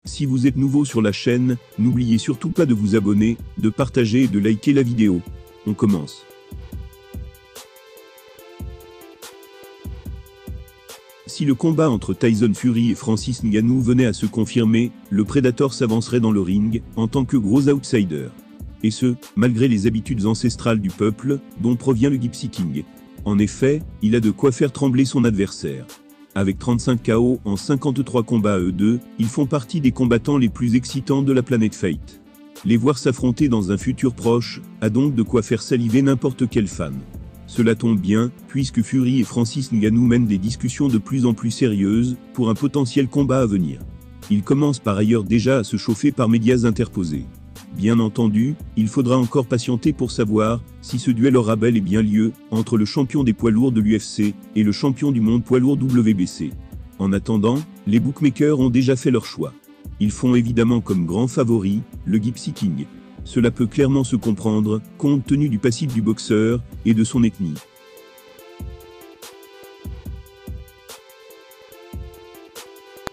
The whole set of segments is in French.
Si vous êtes nouveau sur la chaîne, n'oubliez surtout pas de vous abonner, de partager et de liker la vidéo. On commence. Si le combat entre Tyson Fury et Francis Ngannou venait à se confirmer, le Predator s'avancerait dans le ring, en tant que gros outsider. Et ce, malgré les habitudes ancestrales du peuple, dont provient le Gypsy King. En effet, il a de quoi faire trembler son adversaire. Avec 35 KO en 53 combats à eux deux, ils font partie des combattants les plus excitants de la planète Fight. Les voir s'affronter dans un futur proche, a donc de quoi faire saliver n'importe quel fan. Cela tombe bien, puisque Fury et Francis Ngannou mènent des discussions de plus en plus sérieuses, pour un potentiel combat à venir. Ils commencent par ailleurs déjà à se chauffer par médias interposés. Bien entendu, il faudra encore patienter pour savoir si ce duel aura bel et bien lieu entre le champion des poids lourds de l'UFC et le champion du monde poids lourd WBC. En attendant, les bookmakers ont déjà fait leur choix. Ils font évidemment comme grand favori le Gypsy King. Cela peut clairement se comprendre, compte tenu du passif du boxeur et de son ethnie.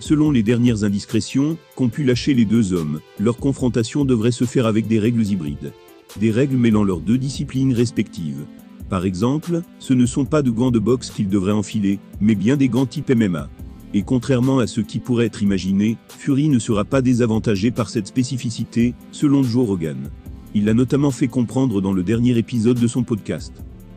Selon les dernières indiscrétions qu'ont pu lâcher les deux hommes, leur confrontation devrait se faire avec des règles hybrides. Des règles mêlant leurs deux disciplines respectives. Par exemple, ce ne sont pas de gants de boxe qu'ils devraient enfiler, mais bien des gants type MMA. Et contrairement à ce qui pourrait être imaginé, Fury ne sera pas désavantagé par cette spécificité, selon Joe Rogan. Il l'a notamment fait comprendre dans le dernier épisode de son podcast.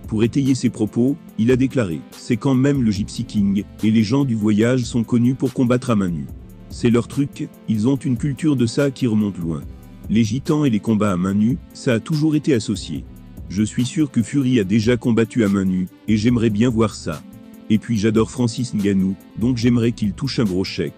Pour étayer ses propos, il a déclaré « C'est quand même le Gypsy King, et les gens du voyage sont connus pour combattre à main nue. C'est leur truc, ils ont une culture de ça qui remonte loin. Les gitans et les combats à main nue, ça a toujours été associé. Je suis sûr que Fury a déjà combattu à main nue, et j'aimerais bien voir ça. Et puis j'adore Francis Ngannou, donc j'aimerais qu'il touche un gros chèque. »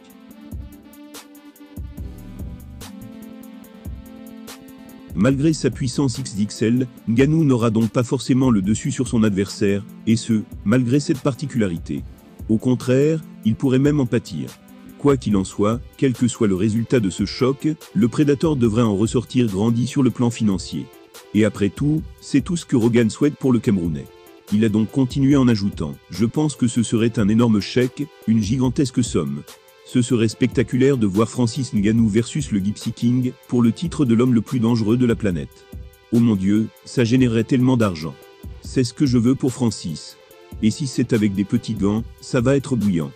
Malgré sa puissance XXL, Ngannou n'aura donc pas forcément le dessus sur son adversaire, et ce, malgré cette particularité. Au contraire, il pourrait même en pâtir. Quoi qu'il en soit, quel que soit le résultat de ce choc, le Predator devrait en ressortir grandi sur le plan financier. Et après tout, c'est tout ce que Rogan souhaite pour le Camerounais. Il a donc continué en ajoutant « Je pense que ce serait un énorme chèque, une gigantesque somme. Ce serait spectaculaire de voir Francis Ngannou versus le Gypsy King pour le titre de l'homme le plus dangereux de la planète. Oh mon Dieu, ça générerait tellement d'argent. C'est ce que je veux pour Francis. Et si c'est avec des petits gants, ça va être bouillant.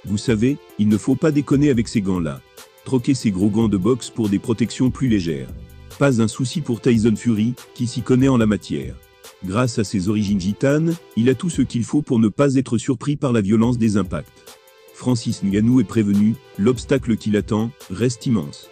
Vous savez, il ne faut pas déconner avec ces gants-là. Troquer ces gros gants de boxe pour des protections plus légères. Pas un souci pour Tyson Fury, qui s'y connaît en la matière. Grâce à ses origines gitanes, il a tout ce qu'il faut pour ne pas être surpris par la violence des impacts. Francis Ngannou est prévenu, l'obstacle qui l'attend reste immense.